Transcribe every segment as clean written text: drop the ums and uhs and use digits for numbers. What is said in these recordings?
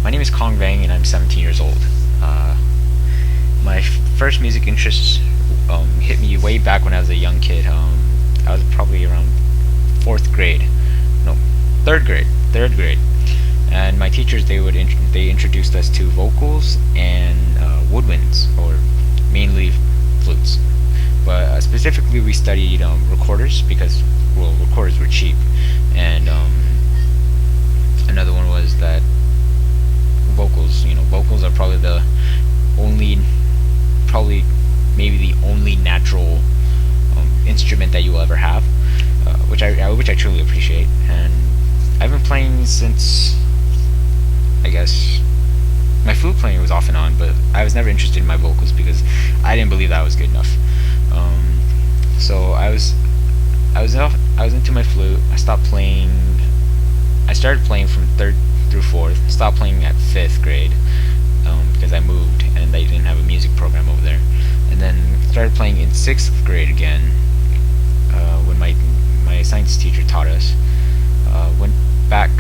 My name is Kong Vang, and I'm 17 years old. My first music interest hit me way back when I was a young kid. I was probably around fourth grade, no, third grade, and my teachers they introduced us to vocals and woodwinds, or mainly flutes. But specifically, we studied recorders because recorders were cheap, and another one was that vocals. Vocals are probably maybe the only natural instrument that you will ever have, which I truly appreciate. And I've been playing since, I guess, my flute playing was off and on, but I was never interested in my vocals because I didn't believe that I was good enough. So I was into my flute. I started playing from third through fourth. Stopped playing at fifth grade because I moved and they didn't have a music program over there. And then started playing in sixth grade again when my science teacher taught us. Went back,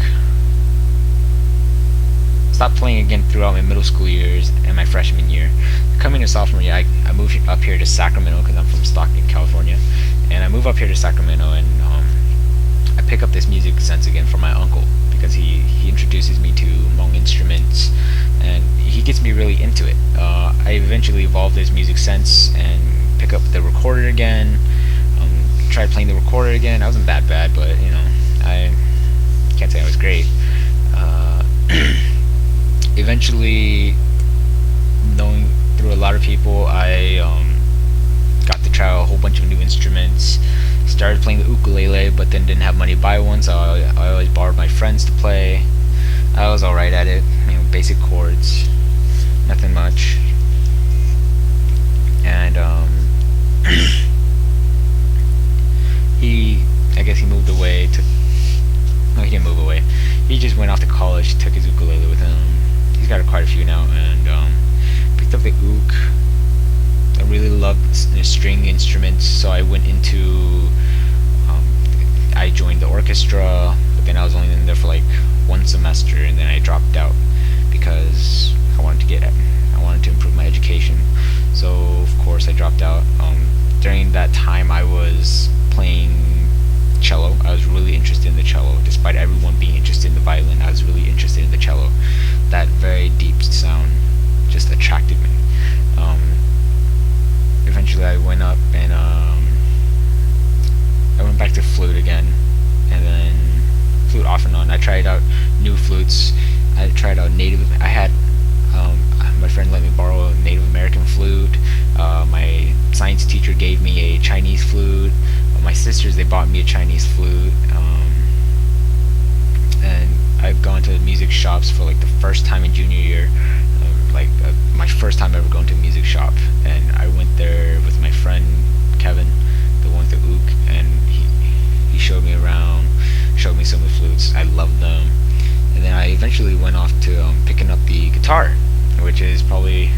stopped playing again throughout my middle school years and my freshman year. Coming to sophomore year, I moved up here to Sacramento because I'm from Stockton, California, and I moved up here to Sacramento, and I pick up this music sense again from my uncle because he introduces me to Hmong instruments, and he gets me really into it. I eventually evolved this music sense and pick up the recorder again. Tried playing the recorder again. I wasn't that bad, but I can't say I was great. Eventually, knowing through a lot of people, I got to try a whole bunch of new instruments. Started playing the ukulele, but then didn't have money to buy one, so I always borrowed my friends to play. I was alright at it, basic chords, nothing much. And I guess he moved away. No, he didn't move away. He just went off to college, took his ukulele with him. He's got quite a few now, and picked up the ook. I really loved string instruments, so I went into. I joined the orchestra, but then I was only in there for like one semester, and then I dropped out because I wanted to improve my education. So of course I dropped out. During that time, I was playing cello. I was really interested in the cello, despite everyone being interested in the violin. I was really interested in the cello. That very deep sound just attracted me. Eventually, I went up and I went back to flute again, and then flute off and on. I tried out new flutes. I tried out native. I had my friend let me borrow a Native American flute. My science teacher gave me a Chinese flute. My sisters, they bought me a Chinese flute. And I've gone to music shops for like the first time in junior year, my first time ever going to a music shop. And I went there with my friend Kevin, the one with the ook, and he showed me around, showed me some of the flutes. I loved them. And then I eventually went off to picking up the guitar, which is probably,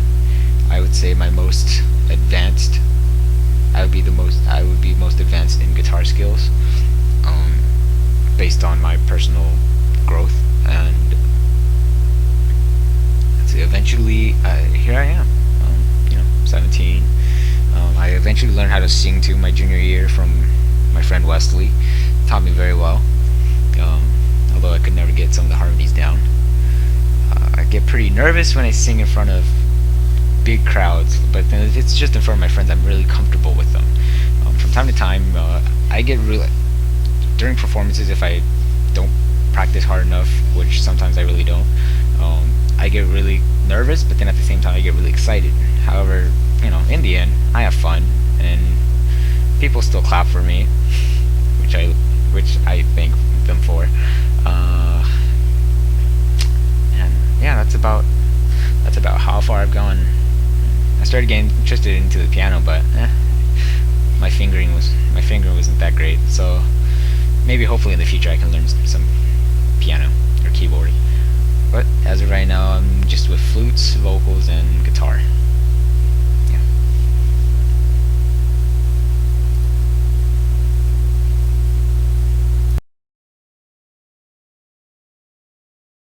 I would say, my most advanced. I would be most advanced in guitar skills, based on my personal growth. And eventually, here I am, 17. I eventually learned how to sing too my junior year from my friend Wesley. Taught me very well, although I could never get some of the harmonies down. I get pretty nervous when I sing in front of big crowds, but then if it's just in front of my friends, I'm really comfortable with them. From time to time, I get really, during performances, if I don't practice hard enough, which sometimes I really don't, I get really nervous, but then at the same time I get really excited. However, in the end, I have fun, and people still clap for me, which I thank them for. And yeah, that's about how far I've gone. I started getting interested into the piano, but my fingering wasn't that great. So maybe hopefully in the future I can learn some piano or keyboard.